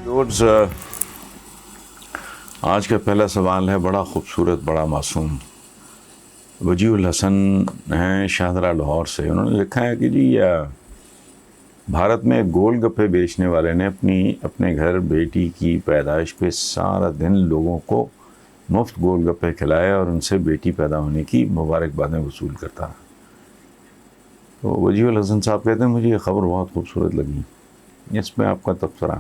Roads آج کا پہلا سوال ہے بڑا خوبصورت، بڑا معصوم. وجیہ الحسن ہیں شاہدرہ لاہور سے. انہوں نے لکھا ہے کہ جی بھارت میں گول گپے بیچنے والے نے اپنے گھر بیٹی کی پیدائش پہ سارا دن لوگوں کو مفت گول گپے کھلائے اور ان سے بیٹی پیدا ہونے کی مبارکبادیں وصول کرتا. تو وجیہ الحسن صاحب کہتے ہیں مجھے یہ خبر بہت خوبصورت لگی. اس میں آپ کا تبصرہ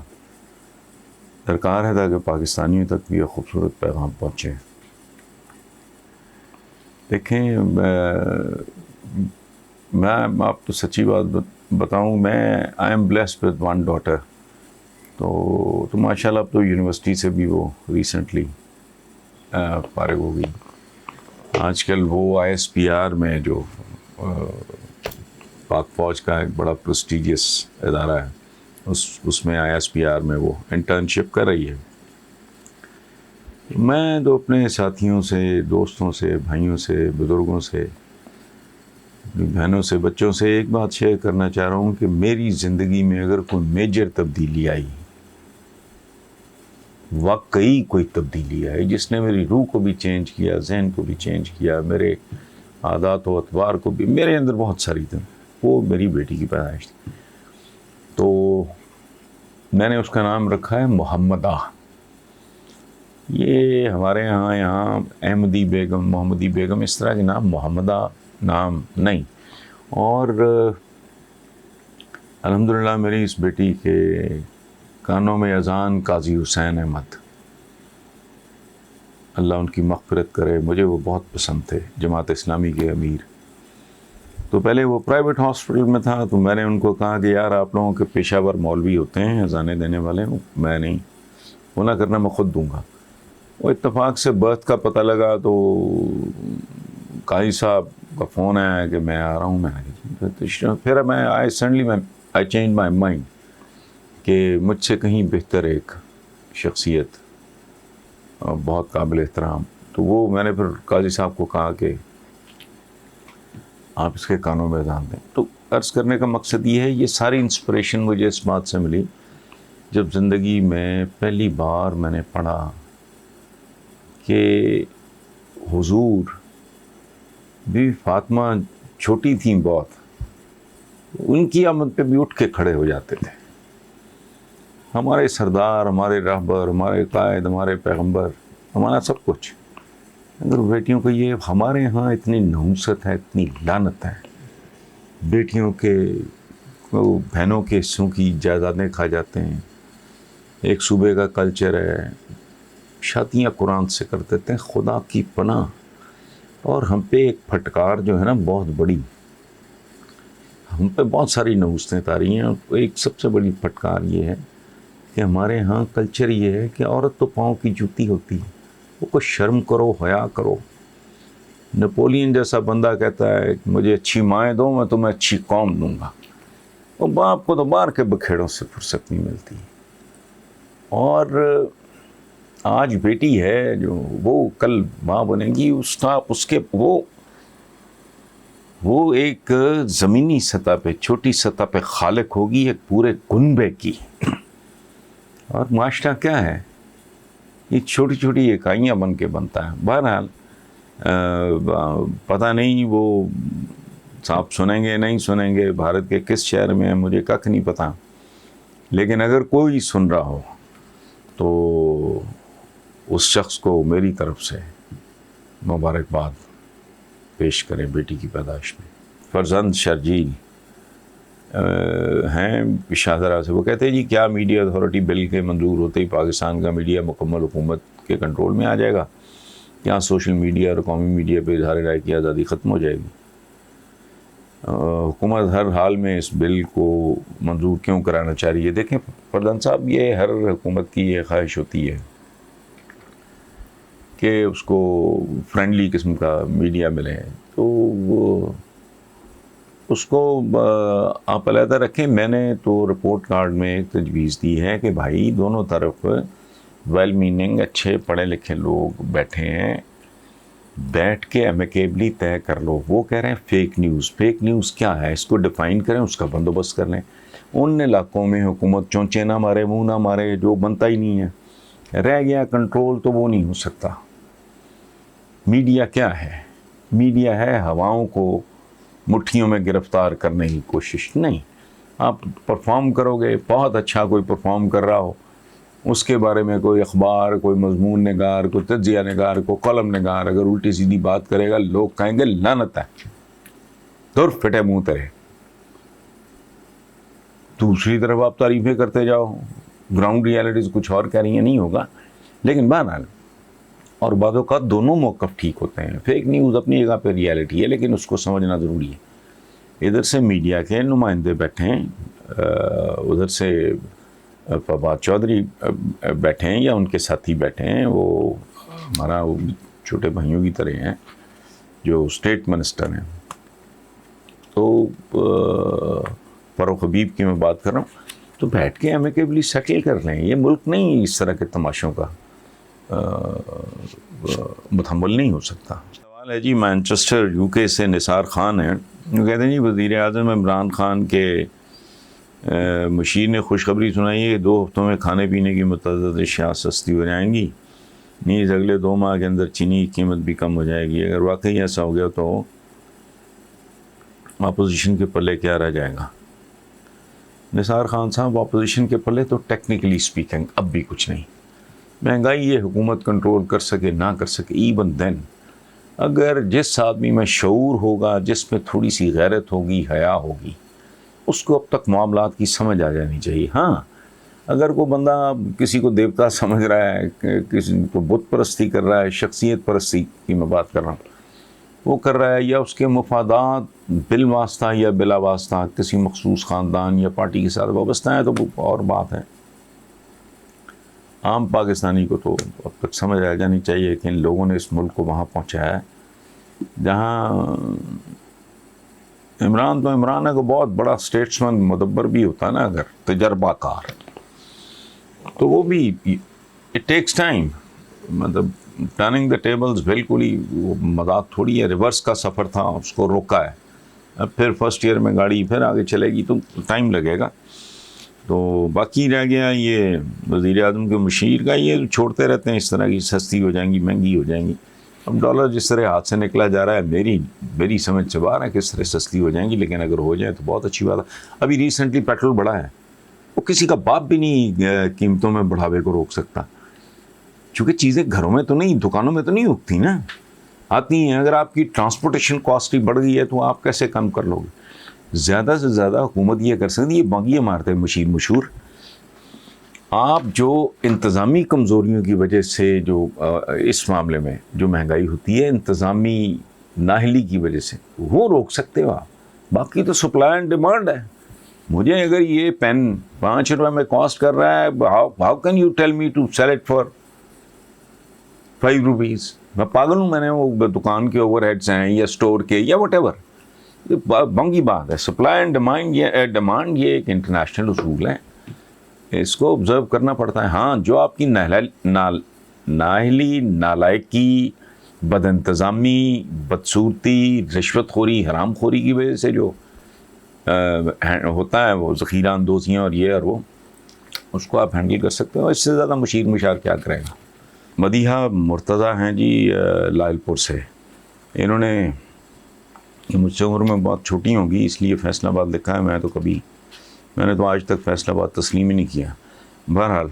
درکار ہے تاکہ پاکستانیوں تک بھی یہ خوبصورت پیغام پہنچے. دیکھیں میں آپ کو سچی بات بتاؤں، میں I am blessed with one daughter. تو ماشاء اللہ اب تو یونیورسٹی سے بھی وہ ریسنٹلی فارغ ہو گئی. آج کل وہ آئی ایس پی آر میں جو پاک فوج کا ایک بڑا پریسٹیجیس ادارہ ہے، اس میں آئی ایس پی آر میں وہ انٹرنشپ کر رہی ہے. میں تو اپنے ساتھیوں سے، دوستوں سے، بھائیوں سے، بزرگوں سے، بہنوں سے، بچوں سے ایک بات شیئر کرنا چاہ رہا ہوں کہ میری زندگی میں اگر کوئی میجر تبدیلی آئی، واقعی کوئی تبدیلی آئی جس نے میری روح کو بھی چینج کیا، ذہن کو بھی چینج کیا، میرے عادات و اطوار کو بھی، میرے اندر بہت ساری تھیں، وہ میری بیٹی کی پیدائش تھی. تو میں نے اس کا نام رکھا ہے محمدہ. یہ ہمارے یہاں احمدی بیگم، محمدی بیگم، اس طرح کے نام، محمدہ نام نہیں. اور الحمدللہ میری اس بیٹی کے کانوں میں اذان قاضی حسین احمد، اللہ ان کی مغفرت کرے، مجھے وہ بہت پسند تھے، جماعت اسلامی کے امیر. تو پہلے وہ پرائیویٹ ہاسپٹل میں تھا، تو میں نے ان کو کہا کہ یار آپ لوگوں کے پیشہ ور مولوی ہوتے ہیں اذانیں دینے والے، میں نہیں، وہ نہ کرنا، میں خود دوں گا. وہ اتفاق سے برتھ کا پتہ لگا تو قاضی صاحب کا فون آیا کہ میں آ رہا ہوں. میں نے پھر آئی چینج مائی مائنڈ کہ مجھ سے کہیں بہتر ایک شخصیت، بہت قابل احترام. تو وہ میں نے پھر قاضی صاحب کو کہا کہ آپ اس کے کانوں میں اذان دیں. تو عرض کرنے کا مقصد یہ ہے، یہ ساری انسپریشن مجھے اس بات سے ملی جب زندگی میں پہلی بار میں نے پڑھا کہ حضور بی فاطمہ چھوٹی تھیں بہت، ان کی آمد پہ بھی اٹھ کے کھڑے ہو جاتے تھے. ہمارے سردار، ہمارے رہبر، ہمارے قائد، ہمارے پیغمبر، ہمارا سب کچھ، اگر بیٹیوں کو یہ، ہمارے ہاں اتنی نحوست ہے، اتنی لعنت ہے، بیٹیوں کے بہنوں کے حصوں کی جائیدادیں کھا جاتے ہیں. ایک صوبے کا کلچر ہے، شادیاں قرآن سے کر دیتے ہیں، خدا کی پناہ. اور ہم پہ ایک پھٹکار جو ہے نا بہت بڑی، ہم پہ بہت ساری نحوستیں طاری ہیں. ایک سب سے بڑی پھٹکار یہ ہے کہ ہمارے ہاں کلچر یہ ہے کہ عورت تو پاؤں کی جوتی ہوتی ہے، وہ کو شرم کرو، حیا کرو. نپولین جیسا بندہ کہتا ہے کہ مجھے اچھی مائیں دو، میں تمہیں اچھی قوم دوں گا. اور باپ کو تو مار کے بکھیڑوں سے فرصت نہیں ملتی. اور آج بیٹی ہے جو وہ کل ماں بنے گی، اس کے وہ ایک زمینی سطح پہ، چھوٹی سطح پہ خالق ہوگی ایک پورے کنبے کی. اور معاشرہ کیا ہے، یہ چھوٹی چھوٹی اکائیاں بن کے بنتا ہے. بہرحال پتہ نہیں وہ صاحب سنیں گے نہیں سنیں گے، بھارت کے کس شہر میں مجھے ککھ نہیں پتہ، لیکن اگر کوئی سن رہا ہو تو اس شخص کو میری طرف سے مبارکباد پیش کریں بیٹی کی پیدائش میں. فرزند شرجیل ہیں شاہدرہ سے. وہ کہتے ہیں جی کیا میڈیا اتھارٹی بل کے منظور ہوتے ہی پاکستان کا میڈیا مکمل حکومت کے کنٹرول میں آ جائے گا؟ کیا سوشل میڈیا اور قومی میڈیا پہ اظہار رائے کی آزادی ختم ہو جائے گی؟ حکومت ہر حال میں اس بل کو منظور کیوں کرانا چاہ رہی ہے؟ دیکھیں فرزند صاحب، یہ ہر حکومت کی یہ خواہش ہوتی ہے کہ اس کو فرینڈلی قسم کا میڈیا ملے. تو وہ اس کو آپ علیحدہ رکھیں. میں نے تو رپورٹ کارڈ میں ایک تجویز دی ہے کہ بھائی دونوں طرف ویل میننگ، اچھے پڑھے لکھے لوگ بیٹھے ہیں، بیٹھ کے امیکیبلی طے کر لو. وہ کہہ رہے ہیں فیک نیوز. فیک نیوز کیا ہے, اس کو ڈیفائن کریں, اس کا بندوبست کر لیں. ان علاقوں میں حکومت چونچے نہ مارے, منہ نہ مارے, جو بنتا ہی نہیں ہے. رہ گیا کنٹرول, تو وہ نہیں ہو سکتا. میڈیا کیا ہے؟ میڈیا ہے ہواؤں کو مٹھیوں میں گرفتار کرنے کی کوشش. نہیں, آپ پرفارم کرو گے, بہت اچھا کوئی پرفارم کر رہا ہو, اس کے بارے میں کوئی اخبار, کوئی مضمون نگار, کوئی تجزیہ نگار, کوئی کالم نگار اگر الٹی سیدھی بات کرے گا, لوگ کہیں گے لعنت ہے, دور پھٹے منہ تیرے. دوسری طرف آپ تعریفیں کرتے جاؤ, گراؤنڈ ریالٹیز کچھ اور کہہ رہی ہیں, نہیں ہوگا. لیکن بہرحال, اور بعض اوقات دونوں موقف ٹھیک ہوتے ہیں. فیک نیوز اپنی جگہ پہ ریالٹی ہے, لیکن اس کو سمجھنا ضروری ہے. ادھر سے میڈیا کے نمائندے بیٹھے ہیں, ادھر سے فواد چودھری بیٹھے ہیں یا ان کے ساتھی بیٹھے ہیں, وہ ہمارا چھوٹے بھائیوں کی طرح ہیں جو اسٹیٹ منسٹر ہیں. تو فاروق حبیب کی میں بات کر رہا ہوں, تو بیٹھ کے امیکیبلی سیٹل کر لیں. یہ ملک نہیں اس طرح کے تماشوں کا متحمل نہیں ہو سکتا. سوال ہے جی مانچسٹر یو کے سے نثار خان ہیں, وہ کہتے ہیں جی وزیر اعظم عمران خان کے مشیر نے خوشخبری سنائی ہے کہ 2 ہفتوں میں کھانے پینے کی متعدد اشیاء سستی ہو جائیں گی. نیز اگلے 2 ماہ کے اندر چینی کی قیمت بھی کم ہو جائے گی. اگر واقعی ایسا ہو گیا تو اپوزیشن کے پلے کیا رہ جائے گا؟ نثار خان صاحب, اپوزیشن کے پلے تو ٹیکنیکلی اسپیکنگ اب بھی کچھ نہیں. مہنگائی یہ حکومت کنٹرول کر سکے نہ کر سکے, ایون دین اگر جس آدمی میں شعور ہوگا, جس میں تھوڑی سی غیرت ہوگی, حیا ہوگی, اس کو اب تک معاملات کی سمجھ آ جانی چاہیے. ہاں, اگر کوئی بندہ کسی کو دیوتا سمجھ رہا ہے, کسی کو بت پرستی کر رہا ہے, شخصیت پرستی کی میں بات کر رہا ہوں, وہ کر رہا ہے, یا اس کے مفادات بالواسطہ یا بلا واسطہ کسی مخصوص خاندان یا پارٹی کے ساتھ وابستہ ہیں, تو وہ اور بات ہے. عام پاکستانی کو تو اب تک سمجھ آ جانی چاہیے کہ ان لوگوں نے اس ملک کو وہاں پہنچایا ہے جہاں عمران ہے کو بہت بڑا اسٹیٹسمن مدبر بھی ہوتا ہے نا, اگر تجربہ کار, تو وہ بھی اٹ ٹیکس ٹائم. مطلب ٹرننگ دا ٹیبلز بالکل ہی وہ مذاق تھوڑی ہے, ریورس کا سفر تھا, اس کو روکا ہے. اب پھر فرسٹ ایئر میں گاڑی پھر آگے چلے گی تو ٹائم لگے گا. تو باقی رہ گیا یہ وزیر اعظم کے مشیر کا, یہ چھوڑتے رہتے ہیں اس طرح کی سستی ہو جائیں گی, مہنگی ہو جائیں گی. اب ڈالر جس طرح ہاتھ سے نکلا جا رہا ہے, میری سمجھ سے باہر ہے کس طرح سستی ہو جائیں گی, لیکن اگر ہو جائے تو بہت اچھی بات ہے. ابھی ریسنٹلی پیٹرول بڑھا ہے, وہ کسی کا باپ بھی نہیں قیمتوں میں بڑھاوے کو روک سکتا, چونکہ چیزیں گھروں میں تو نہیں, دکانوں میں تو نہیں اگتی نا, آتی ہیں. اگر آپ کی ٹرانسپورٹیشن کاسٹ ہی بڑھ گئی ہے تو آپ کیسے کم کر لو گے؟ زیادہ سے زیادہ حکومت یہ کر سکتی ہے, یہ بانگیاں مارتے ہیں مشیر مشہور. آپ جو انتظامی کمزوریوں کی وجہ سے جو اس معاملے میں جو مہنگائی ہوتی ہے انتظامی نااہلی کی وجہ سے, وہ روک سکتے ہو آپ. باقی تو سپلائی اینڈ ڈیمانڈ ہے. مجھے اگر یہ پین 5 روپے میں کاسٹ کر رہا ہے, how can you tell me to sell it for 5 rupees? میں پاگل ہوں؟ میں نے وہ دکان کے اوور ہیڈس ہیں یا اسٹور کے یا وٹ ایور, بنگی بات ہے. سپلائی اینڈ ڈیمانڈ یہ ایک انٹرنیشنل اصول ہے, اس کو آبزرو کرنا پڑتا ہے. ہاں, جو آپ کی نااہلی, نالائکی, بد انتظامی, بدصورتی, رشوت خوری, حرام خوری کی وجہ سے جو ہوتا ہے وہ ذخیرہ اندوزیاں اور یہ اور وہ, اس کو آپ ہینڈل کر سکتے ہو. اس سے زیادہ مشار کیا کرے گا. مدیحہ مرتضیٰ ہیں جی لائل پور سے, انہوں نے مجھ سے عمر میں بہت چھوٹی ہوں گی اس لیے فیصل آباد لکھا ہے. میں نے تو آج تک فیصل آباد تسلیم ہی نہیں کیا. بہرحال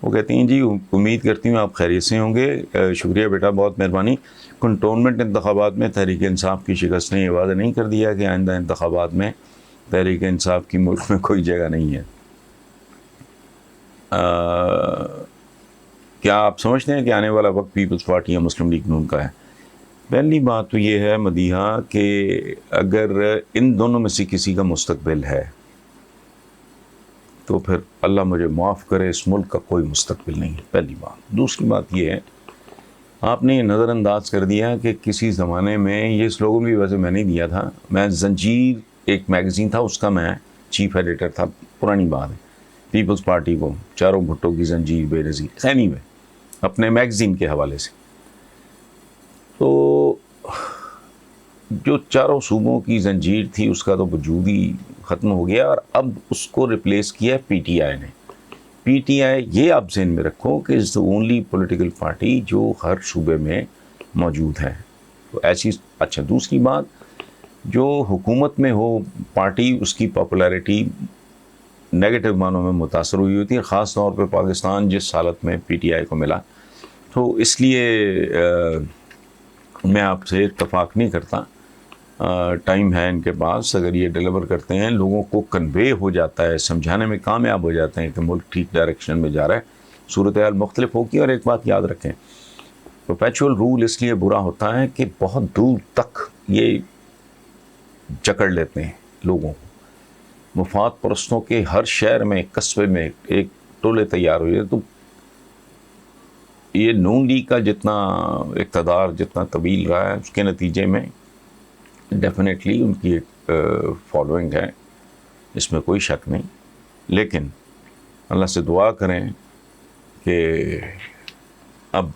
وہ کہتی ہیں جی امید کرتی ہوں آپ خیریت سے ہوں گے. شکریہ بیٹا, بہت مہربانی. کنٹونمنٹ انتخابات میں تحریک انصاف کی شکست نے یہ وعدہ نہیں کر دیا کہ آئندہ انتخابات میں تحریک انصاف کی ملک میں کوئی جگہ نہیں ہے. کیا آپ سمجھتے ہیں کہ آنے والا وقت پیپلز پارٹی یا مسلم لیگ نون کا ہے؟ پہلی بات تو یہ ہے مدیحہ کہ اگر ان دونوں میں سے کسی کا مستقبل ہے تو پھر اللہ مجھے معاف کرے, اس ملک کا کوئی مستقبل نہیں ہے, پہلی بات. دوسری بات یہ ہے, آپ نے یہ نظر انداز کر دیا کہ کسی زمانے میں, یہ سلوگن بھی ویسے میں نے دیا تھا, میں زنجیر ایک میگزین تھا اس کا میں چیف ایڈیٹر تھا, پرانی بات ہے, پیپلز پارٹی کو چاروں بھٹو کی زنجیر بے نظیر, اینی وے اپنے میگزین کے حوالے سے. تو جو چاروں صوبوں کی زنجیر تھی اس کا تو وجود ہی ختم ہو گیا، اور اب اس کو ریپلیس کیا پی ٹی آئی نے۔ پی ٹی آئی، یہ آپ ذہن میں رکھو کہ از دا اونلی پولیٹیکل پارٹی جو ہر صوبے میں موجود ہے۔ تو ایسی، اچھا دوسری بات، جو حکومت میں ہو پارٹی، اس کی پاپولیرٹی نیگیٹو معنوں میں متاثر ہوئی ہوتی ہے، خاص طور پہ پاکستان جس حالت میں پی ٹی آئی کو ملا۔ تو اس لیے میں آپ سے اتفاق نہیں کرتا، ٹائم ہے ان کے پاس، اگر یہ ڈیلیور کرتے ہیں، لوگوں کو کنوے ہو جاتا ہے، سمجھانے میں کامیاب ہو جاتے ہیں کہ ملک ٹھیک ڈائریکشن میں جا رہا ہے، صورتحال مختلف ہوگی۔ اور ایک بات یاد رکھیں، پرپیچول رول اس لیے برا ہوتا ہے کہ بہت دور تک یہ جکڑ لیتے ہیں لوگوں کو، مفاد پرستوں کے ہر شہر میں، قصبے میں ایک ٹولے تیار ہوئے۔ تو یہ نون لیگ کا جتنا اقتدار جتنا طویل رہا ہے، اس کے نتیجے میں ڈیفینیٹلی ان کی ایک فالوئنگ ہے، اس میں کوئی شک نہیں۔ لیکن اللہ سے دعا کریں کہ اب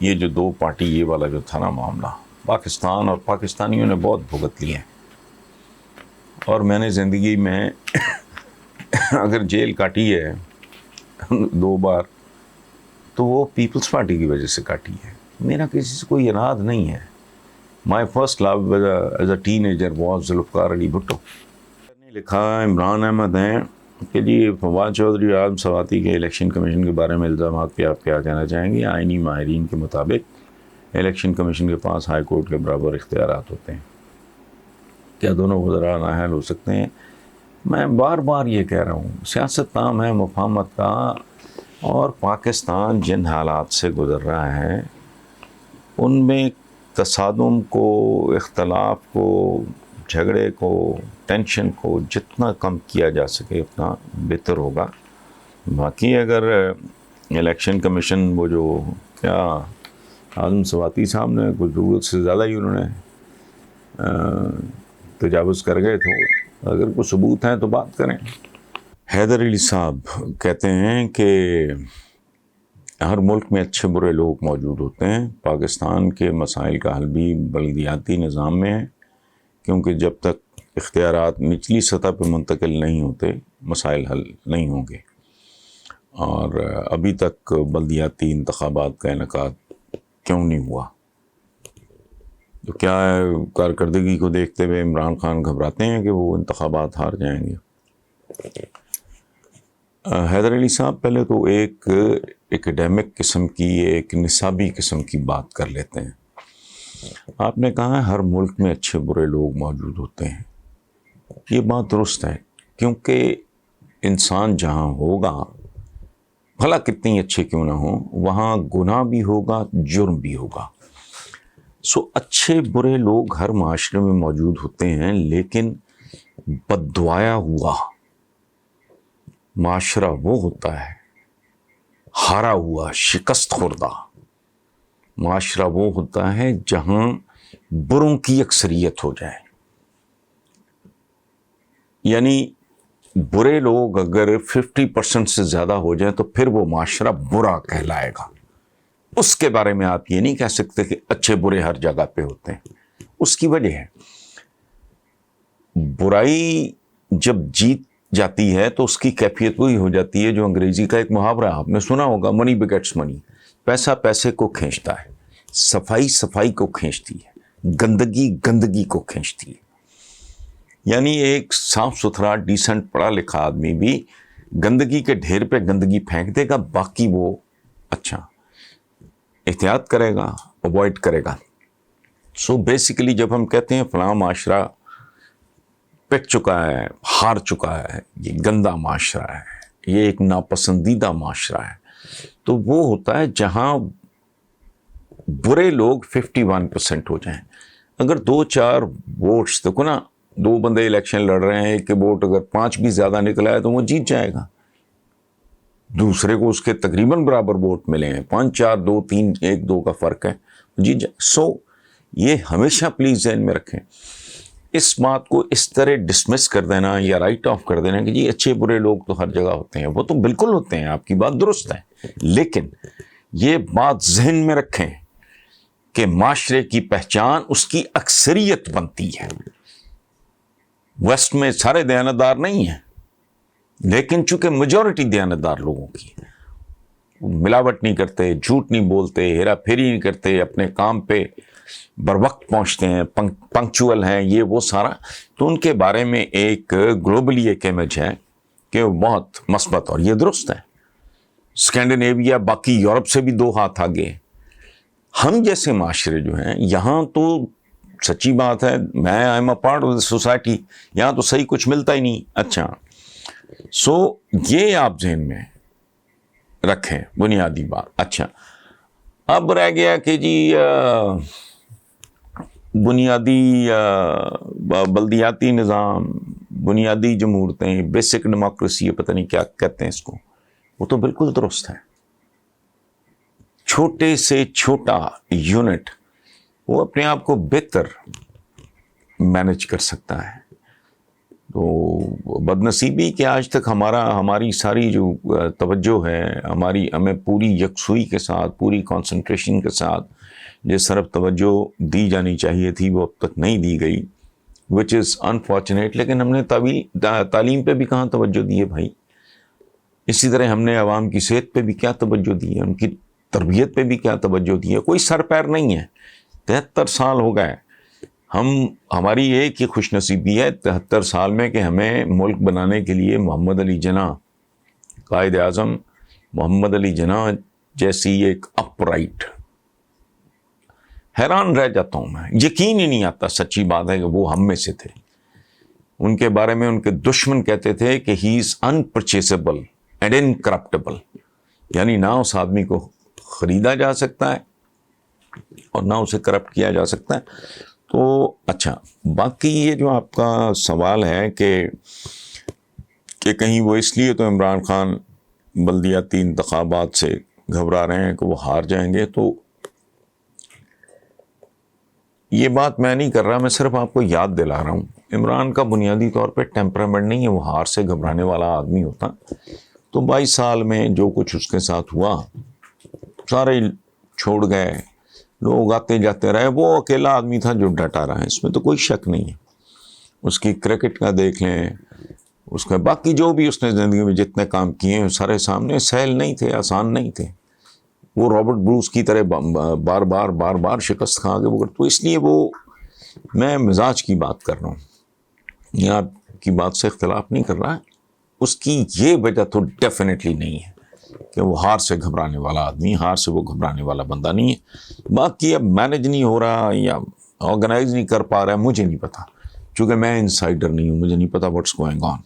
یہ جو دو پارٹی، یہ والا جو تھا نا معاملہ، پاکستان اور پاکستانیوں نے بہت بھگت لیے ہیں، اور میں نے زندگی میں اگر جیل کاٹی ہے 2 بار، تو وہ پیپلز پارٹی کی وجہ سے کاٹی ہے۔ میرا کسی سے کوئی اراد نہیں ہے۔ My first love as a teenager was Zulfikar Ali Bhutto. نے لکھا، عمران احمد ہیں کہ جی فواد چودھری اور عالم سواتی کے الیکشن کمیشن کے بارے میں الزامات پہ آپ کیا کہنا چاہیں گے؟ آئینی ماہرین کے مطابق الیکشن کمیشن کے پاس ہائی کورٹ کے برابر اختیارات ہوتے ہیں، کیا دونوں وزراء نااہل ہو سکتے ہیں؟ میں بار بار یہ کہہ رہا ہوں، سیاست نام ہے مفاہمت کا، اور پاکستان جن حالات سے گزر رہا ہے ان میں تصادم کو، اختلاف کو، جھگڑے کو، ٹینشن کو جتنا کم کیا جا سکے اتنا بہتر ہوگا۔ باقی اگر الیکشن کمیشن، وہ جو کیا عالم سواتی صاحب نے کچھ ضرورت سے زیادہ ہی انہوں نے تجاوز کر گئے تھے، اگر کوئی ثبوت ہیں تو بات کریں۔ حیدر علی صاحب کہتے ہیں کہ ہر ملک میں اچھے برے لوگ موجود ہوتے ہیں، پاکستان کے مسائل کا حل بھی بلدیاتی نظام میں ہے، کیونکہ جب تک اختیارات نچلی سطح پہ منتقل نہیں ہوتے مسائل حل نہیں ہوں گے، اور ابھی تک بلدیاتی انتخابات کا انعقاد کیوں نہیں ہوا؟ تو کیا کارکردگی کو دیکھتے ہوئے عمران خان گھبراتے ہیں کہ وہ انتخابات ہار جائیں گے؟ حیدر علی صاحب پہلے تو ایک ایکڈیمک قسم کی، ایک نصابی قسم کی بات کر لیتے ہیں۔ آپ نے کہا ہے ہر ملک میں اچھے برے لوگ موجود ہوتے ہیں، یہ بات درست ہے، کیونکہ انسان جہاں ہوگا، بھلا کتنی اچھے کیوں نہ ہوں، وہاں گناہ بھی ہوگا، جرم بھی ہوگا۔ اچھے برے لوگ ہر معاشرے میں موجود ہوتے ہیں، لیکن بددعایا ہوا معاشرہ وہ ہوتا ہے، ہارا ہوا، شکست خوردہ معاشرہ وہ ہوتا ہے جہاں بروں کی اکثریت ہو جائے۔ یعنی برے لوگ اگر 50% سے زیادہ ہو جائیں تو پھر وہ معاشرہ برا کہلائے گا۔ اس کے بارے میں آپ یہ نہیں کہہ سکتے کہ اچھے برے ہر جگہ پہ ہوتے ہیں۔ اس کی وجہ ہے، برائی جب جیت جاتی ہے تو اس کی کیفیت وہی ہو جاتی ہے جو انگریزی کا ایک محاورہ آپ نے سنا ہوگا، منی بگیٹس منی، پیسہ پیسے کو کھینچتا ہے، صفائی صفائی کو کھینچتی ہے، گندگی گندگی کو کھینچتی ہے۔ یعنی ایک صاف ستھرا ڈیسنٹ پڑھا لکھا آدمی بھی گندگی کے ڈھیر پہ گندگی پھینک دے گا، باقی وہ اچھا احتیاط کرے گا، اوائڈ کرے گا۔ بیسیکلی جب ہم کہتے ہیں فلاں معاشرہ پٹ چکا ہے، ہار چکا ہے، یہ گندا معاشرہ ہے، یہ ایک ناپسندیدہ معاشرہ ہے، تو وہ ہوتا ہے جہاں برے لوگ 51% ہو جائیں۔ اگر 2-4 ووٹس، دیکھو نا، 2 بندے الیکشن لڑ رہے ہیں، ایک کے ووٹ اگر 5 بھی زیادہ نکلا ہے تو وہ جیت جائے گا، دوسرے کو اس کے تقریباً برابر ووٹ ملے ہیں، 5-4 2-3 1-2 کا فرق ہے، جیت جائے۔ یہ ہمیشہ پلیز ذہن میں رکھیں، اس بات کو اس طرح ڈسمس کر دینا یا رائٹ آف کر دینا کہ جی اچھے برے لوگ تو ہر جگہ ہوتے ہیں، وہ تو بالکل ہوتے ہیں، آپ کی بات درست ہے، لیکن یہ بات ذہن میں رکھیں کہ معاشرے کی پہچان اس کی اکثریت بنتی ہے. ویسٹ میں سارے دیانتدار نہیں ہیں، لیکن چونکہ میجورٹی دیانتدار لوگوں کی، ملاوٹ نہیں کرتے، جھوٹ نہیں بولتے، ہیرا پھیری نہیں کرتے، اپنے کام پہ بر وقت پہنچتے ہیں، پنکچوئل ہیں، یہ وہ سارا، تو ان کے بارے میں ایک گلوبلی ایک امیج ہے کہ وہ بہت مثبت، اور یہ درست ہے. اسکینڈینیویا باقی یورپ سے بھی 2 ہاتھ آگے. ہم جیسے معاشرے جو ہیں یہاں تو سچی بات ہے، میں I am a part of the society, یہاں تو صحیح کچھ ملتا ہی نہیں. اچھا، سو یہ آپ ذہن میں رکھیں بنیادی بات. اچھا، اب رہ گیا کہ جی بنیادی بلدیاتی نظام، بنیادی جمہوریتیں، بیسک ڈیموکریسی، پتہ نہیں کیا کہتے ہیں اس کو، وہ تو بالکل درست ہے. چھوٹے سے چھوٹا یونٹ وہ اپنے آپ کو بہتر مینج کر سکتا ہے. تو بدنصیبی کہ آج تک ہماری ساری جو توجہ ہے، ہمیں پوری یکسوئی کے ساتھ، پوری کنسنٹریشن کے ساتھ جس طرف توجہ دی جانی چاہیے تھی وہ اب تک نہیں دی گئی، وچ از انفارچونیٹ. لیکن ہم نے تعلیم پہ بھی کہاں توجہ دی ہے بھائی؟ اسی طرح ہم نے عوام کی صحت پہ بھی کیا توجہ دی ہے، ان کی تربیت پہ بھی کیا توجہ دی ہے؟ کوئی سر پیر نہیں ہے. 73 سال ہو گئے. ہماری ایک ہی خوش نصیبی ہے 73 سال میں کہ ہمیں ملک بنانے کے لیے محمد علی جناح، قائد اعظم محمد علی جناح جیسی ایک اپ رائٹ، حیران رہ جاتا ہوں میں، یقین ہی نہیں آتا. سچی بات ہے کہ وہ ہم میں سے تھے. ان کے بارے میں ان کے دشمن کہتے تھے کہ ہی از ان پرچیزبل اینڈ انکرپٹیبل، یعنی نہ اس آدمی کو خریدا جا سکتا ہے اور نہ اسے کرپٹ کیا جا سکتا ہے. تو اچھا، باقی یہ جو آپ کا سوال ہے کہ کہیں وہ اس لیے تو عمران خان بلدیاتی انتخابات سے گھبرا رہے ہیں کہ وہ ہار جائیں گے، تو یہ بات میں نہیں کر رہا، میں صرف آپ کو یاد دلا رہا ہوں. عمران کا بنیادی طور پہ ٹیمپرامنٹ نہیں ہے وہ ہار سے گھبرانے والا آدمی ہوتا. تو 22 سال میں جو کچھ اس کے ساتھ ہوا سارے چھوڑ گئے، لوگ آتے جاتے رہے، وہ اکیلا آدمی تھا جو ڈٹا رہا ہے، اس میں تو کوئی شک نہیں ہے. اس کی کرکٹ کا دیکھ لیں، اس کا باقی جو بھی اس نے زندگی میں جتنے کام کیے ہیں سارے سامنے، سہل نہیں تھے، آسان نہیں تھے. وہ رابرٹ بروس کی طرح بار بار شکست کھا کے وہ، تو اس لیے وہ، میں مزاج کی بات کر رہا ہوں، یہ آپ کی بات سے اختلاف نہیں کر رہا. اس کی یہ وجہ تو ڈیفینیٹلی نہیں ہے کہ وہ ہار سے گھبرانے والا آدمی، ہار سے وہ گھبرانے والا بندہ نہیں ہے. باقی اب مینج نہیں ہو رہا یا آرگنائز نہیں کر پا رہا ہے، مجھے نہیں پتا، چونکہ میں انسائڈر نہیں ہوں، مجھے نہیں پتا واٹس گوئنگ آن.